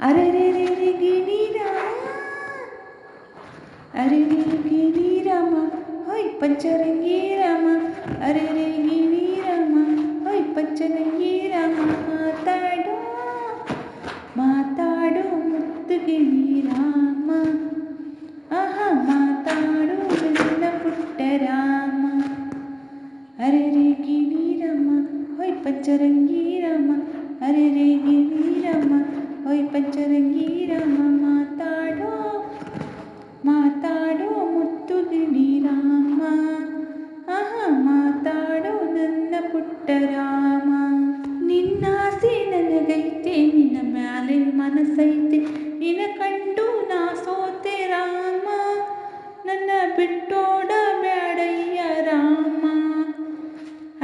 ಅರೆ ರೇ ರೇ ರೇ ಗಿಣಿರಾಮ, ಅರೆ ರೇ ಗಿಣಿರಾಮ, ಹೊಯ್ ಪಂಚರಂಗಿ ರಾಮ, ಅರೆ ರೇ ಗಿಣಿರಾಮ, ಹೊಯ್ ಪಂಚರಂಗಿ ರಾಮ. ಮಾತಾಡೋ ಮಾತಾಡೋ ಮುತ್ತು ಗಿಣಿರಾಮ, ಆಹಾ ಮಾತಾಡೋ ನನ್ನ ಪುಟ್ಟ ರಾಮ. ಅರೆ ರೇ ಗಿಣಿರಾಮ, ಹೊಯ್ ಪಂಚರಂಗಿ ರಾಮ, ಅರೆ ರೇ ಗಿಣಿರಾಮ, ಹೊಯ್ ಪಂಚರಂಗಿ ರಾಮ. ಮಾತಾಡೋ ಮಾತಾಡೋ ಮುತ್ತು ಗಿಣಿರಾಮ, ಆಹಾ ಮಾತಾಡೋ ನನ್ನ ಪುಟ್ಟ ರಾಮ. ನಿನ್ನಾಸೆ ನನಗೈತೆ, ನಿನ್ನ ಮ್ಯಾಲೆ ಮನಸ್ಸೈತೆ, ನಿನ್ನ ಕಂಡು ನಾ ಸೋತೆ ರಾಮ, ನನ್ನ ಬಿಟ್ಟೋಡ ಬ್ಯಾಡಯ್ಯ ರಾಮ.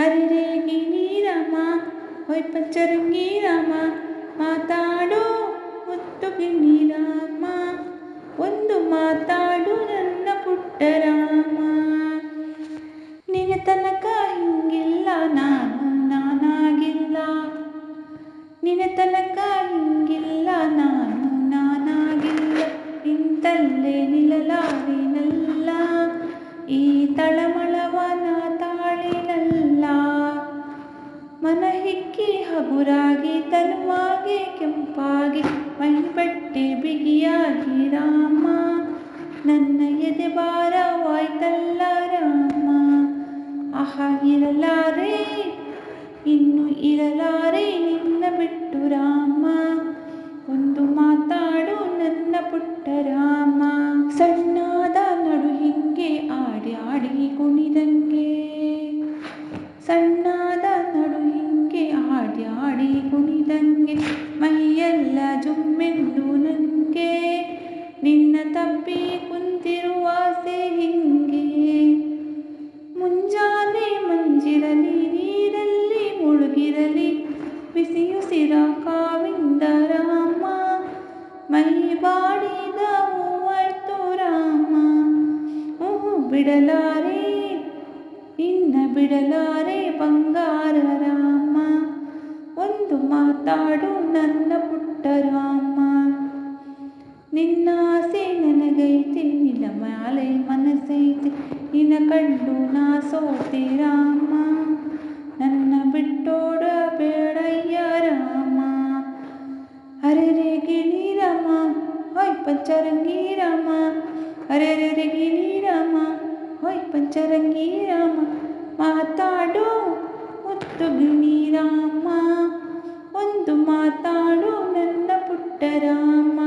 ಅರೆ ರೇ ಗಿಣಿರಾಮ, ಹೊಯ್ ಪಂಚರಂಗಿ ರಾಮ, ಮಾತಾಡೋ ಮುತ್ತು ಗಿಣಿರಾಮ, ಒಂದು ಮಾತಾಡು ನನ್ನ ಪುಟ್ಟ ರಾಮ. ನಿನ್ನ ತನಕ ಹಿಂಗಿಲ್ಲ ನಾನು ನಾನಾಗಿಲ್ಲ, ನಿನ್ನ ತನಕ ಹಿಂಗಿಲ್ಲ ನಾನು ನಾನಾಗಿಲ್ಲ, ನಿಂತಲ್ಲೇ ನಿಲ್ಲಲಾರಿನಲ್ಲ, ಈ ತಳಮಳವನ ತಾಳಿನಲ್ಲ. ಮನ ಹಿಕ್ಕಿ ಹಗುರಾಗಿ ತನುವಾಗಿ ಕೆಂಪಾಗಿ, ಮೈ ಬಟ್ಟೆ ಬಿಗಿಯಾಗಿ ರಾಮ, ನನ್ನ ಎದೆ ಭಾರವಾಯ್ತಲ್ಲ ರಾಮ. ಆಹಾ ಇರಲಾರೆ ಇನ್ನು ಇರಲಾರೆ ನಿನ್ನ ಬಿಟ್ಟು ರಾಮ, ಒಂದು ಮಾತಾಡು ನನ್ನ ಪುಟ್ಟ ರಾಮ. ಸಣ್ಣಾದ ನಡು ಹಿಂಗೆ ಆಡಿ ಆಡಿ ಕುಣಿದಂಗೆ, ಸಣ್ಣಾದ ನಡು ಹಿಂಗೆ ಆಡಿ ಆಡಿ ಕುಣಿದಂಗೆ, ಮೈಯೆಲ್ಲ ಜುಮ್ಮೆಂದು ನನಗೆ, ನಿನ್ನ ತಪ್ಪಿ ಕುಂತಿರುವಾಸೆ ಹಿಂಗೆ. ಮುಂಜಾನೆ ಮಂಜಿರಲಿ ನೀರಲ್ಲಿ ಮುಳುಗಿರಲಿ, ಬಿಸಿಯುಸಿರ ಕಾವಿಂದ ರಾಮ, ಮೈ ಬಾಡಿದ ಹೂವಾಯ್ತು ರಾಮ. ಬಿಡಲಾರೆ ಇನ್ನ ಬಿಡಲಾರೆ ಬಂಗಾರ ರಾಮ, ಒಂದು ಮಾತಾಡು ನನ್ನ ಪುಟ್ಟ ರಾಮ. ನಿನ್ನ ಆಸೆ ನನಗೈತೆ, ನಿನ್ನ ಮ್ಯಾಲೆ ಮನಸ್ಸೈತೆ, ನಿನ್ನ ಕಂಡು ನಾ ಸೋತೆ ರಾಮ, ನನ್ನ ಬಿಟ್ಟೋಡ ಬೇಡಯ್ಯ ರಾಮ. ಅರೆ ರೇ ಗಿಣಿರಾಮ, ಹೊಯ್ ಪಂಚರಂಗಿ ರಾಮ, ಅರೆ ರೇ ಗಿಣಿರಾಮ, ಹೊಯ್ ಪಂಚರಂಗಿ ರಾಮ. ಮಾತಾಡೋ ಮುತ್ತು ಗಿಣಿರಾಮ, ಒಂದು ಮಾತಾಡು ನನ್ನ ಪುಟ್ಟ ರಾಮ.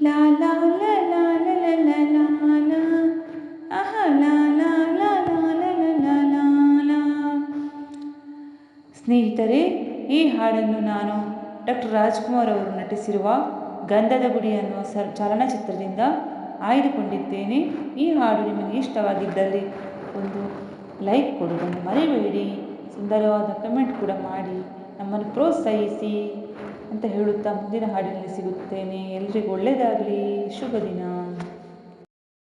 ಲಾ ಲಾ ಲಾ ಲಾ ಲಾ ಲಾ ಲಾ ಲಾ, ಆಹಾ ಲಾ ಲಾ ಲಾ ಲಾ ಲಾ ಲಾ ಲಾ. ಸ್ನೇಹಿತರೆ, ಈ ಹಾಡನ್ನು ನಾನು ಡಾಕ್ಟರ್ ರಾಜ್ಕುಮಾರ್ ಅವರು ನಟಿಸಿರುವ ಗಂಧದ ಗುಡಿ ಅನ್ನುವ ಚಲನಚಿತ್ರದಿಂದ ಆಯ್ದುಕೊಂಡಿದ್ದೇನೆ. ಈ ಹಾಡು ನಿಮಗೆ ಇಷ್ಟವಾಗಿದ್ದಲ್ಲಿ ಒಂದು ಲೈಕ್ ಕೊಡುವುದನ್ನು ಮರಿಬೇಡಿ, ಸುಂದರವಾದ ಕಮೆಂಟ್ ಕೂಡ ಮಾಡಿ ನಮ್ಮನ್ನು ಪ್ರೋತ್ಸಾಹಿಸಿ ಅಂತ ಹೇಳುತ್ತಾ ಮುಂದಿನ ಹಾಡಿನಲ್ಲಿ ಸಿಗುತ್ತೇನೆ. ಎಲ್ರಿಗೂ ಒಳ್ಳೆಯದಾಗಲಿ. ಶುಭ ದಿನ.